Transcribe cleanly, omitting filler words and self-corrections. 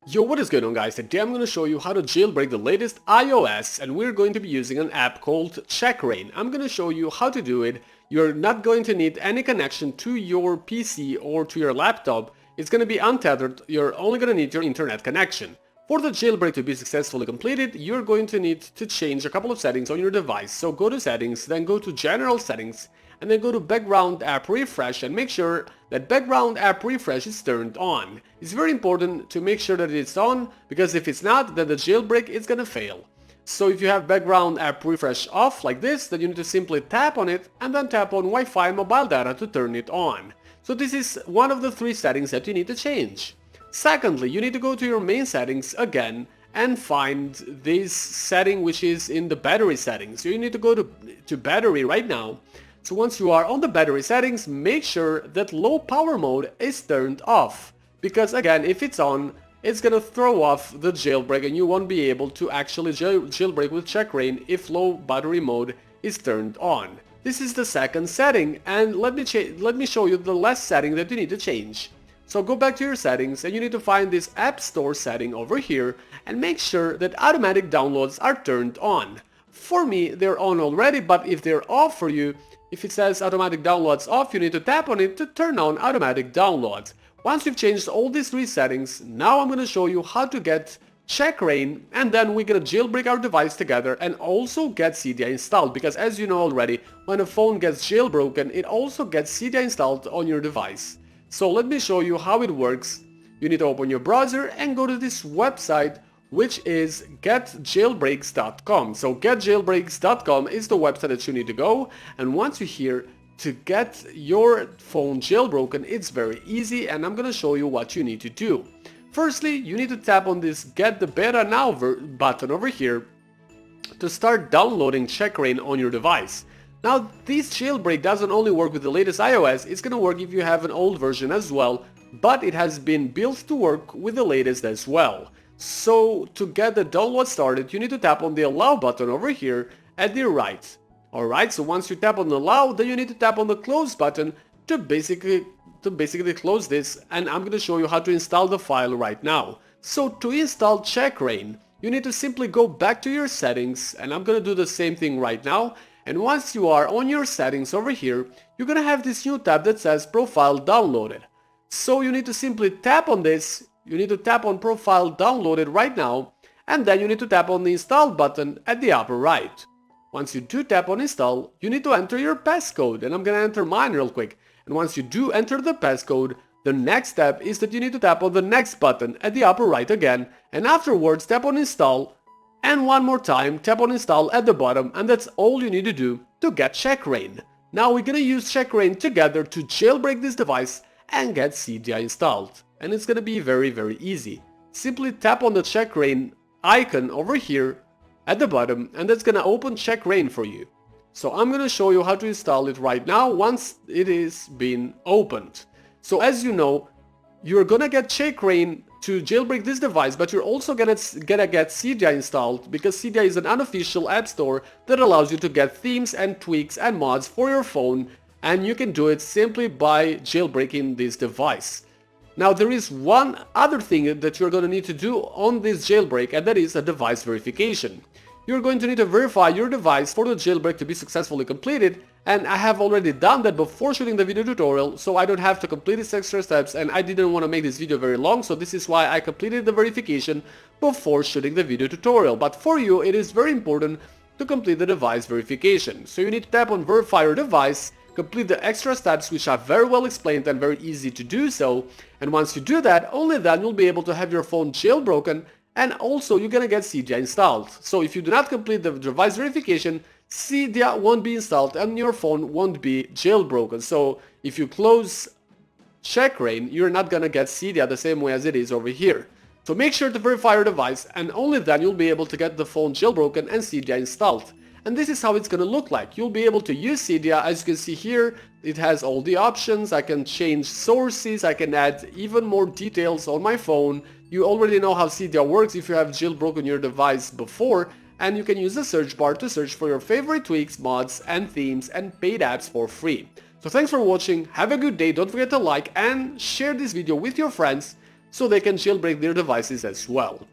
Yo, what is going on guys? Today I'm going to show you how to jailbreak the latest iOS, and we're going to be using an app called Checkra1n. I'm going to show you how to do it. You're not going to need any connection to your PC or to your laptop. It's going to be untethered. You're only going to need your internet connection. For the jailbreak to be successfully completed, you're going to need to change a couple of settings on your device. So go to settings, then go to general settings, and then go to background app refresh and make sure that background app refresh is turned on. It's very important to make sure that it's on, because if it's not, then the jailbreak is gonna fail. So if you have background app refresh off like this, then you need to simply tap on it and then tap on Wi-Fi and mobile data to turn it on. So this is one of the three settings that you need to change. Secondly, you need to go to your main settings again and find this setting which is in the battery settings. So you need to go to battery right now. So once you are on the battery settings, make sure that low power mode is turned off. Because again, if it's on, it's gonna throw off the jailbreak and you won't be able to actually jailbreak with Checkra1n if low battery mode is turned on. This is the second setting, and let me show you the last setting that you need to change. So go back to your settings and you need to find this App Store setting over here and make sure that automatic downloads are turned on. For me, they're on already, but if they're off for you, if it says automatic downloads off, you need to tap on it to turn on automatic downloads. Once you've changed all these three settings, now I'm going to show you how to get Checkra1n, and then we're going to jailbreak our device together and also get Cydia installed, because as you know already, when a phone gets jailbroken, it also gets Cydia installed on your device. So let me show you how it works. You need to open your browser and go to this website, which is getjailbreaks.com. So getjailbreaks.com is the website that you need to go, and once you're here, to get your phone jailbroken, it's very easy, and I'm gonna show you what you need to do. Firstly, you need to tap on this Get the Beta Now button over here to start downloading Checkra1n on your device. Now, this jailbreak doesn't only work with the latest iOS, it's gonna work if you have an old version as well, but it has been built to work with the latest as well. So to get the download started, you need to tap on the Allow button over here at the right. Alright, so once you tap on Allow, then you need to tap on the Close button to basically close this, and I'm going to show you how to install the file right now. So to install Checkra1n, you need to simply go back to your settings, and I'm going to do the same thing right now. And once you are on your settings over here, you're going to have this new tab that says Profile Downloaded. So you need to simply tap on this. You need to tap on Profile Downloaded right now, and then you need to tap on the Install button at the upper right. Once you do tap on Install, you need to enter your passcode, and I'm gonna enter mine real quick. And once you do enter the passcode, the next step is that you need to tap on the Next button at the upper right again, and afterwards tap on Install, and one more time tap on Install at the bottom, and that's all you need to do to get Checkra1n. Now we're gonna use Checkra1n together to jailbreak this device and get Cydia installed. And it's gonna be very, very easy. Simply tap on the Checkra1n icon over here at the bottom, and that's gonna open Checkra1n for you. So I'm gonna show you how to install it right now once it is been opened. So as you know, you're gonna get Checkra1n to jailbreak this device, but you're also gonna get Cydia installed, because Cydia is an unofficial app store that allows you to get themes and tweaks and mods for your phone, and you can do it simply by jailbreaking this device. Now there is one other thing that you're going to need to do on this jailbreak, and that is a device verification. You're going to need to verify your device for the jailbreak to be successfully completed, and I have already done that before shooting the video tutorial, so I don't have to complete these extra steps, and I didn't want to make this video very long, so this is why I completed the verification before shooting the video tutorial. But for you, it is very important to complete the device verification. So you need to tap on Verify Your Device, complete the extra steps which are very well explained and very easy to do so, and once you do that, only then you'll be able to have your phone jailbroken, and also you're gonna get Cydia installed. So if you do not complete the device verification, Cydia won't be installed and your phone won't be jailbroken. So if you close Checkra1n, you're not gonna get Cydia the same way as it is over here. So make sure to verify your device, and only then you'll be able to get the phone jailbroken and Cydia installed. And this is how it's gonna look like. You'll be able to use Cydia. As you can see here, it has all the options. I can change sources, I can add even more details on my phone. You already know how Cydia works if you have jailbroken your device before, and you can use the search bar to search for your favorite tweaks, mods, and themes and paid apps for free. So thanks for watching, have a good day, don't forget to like and share this video with your friends. so they can jailbreak their devices as well.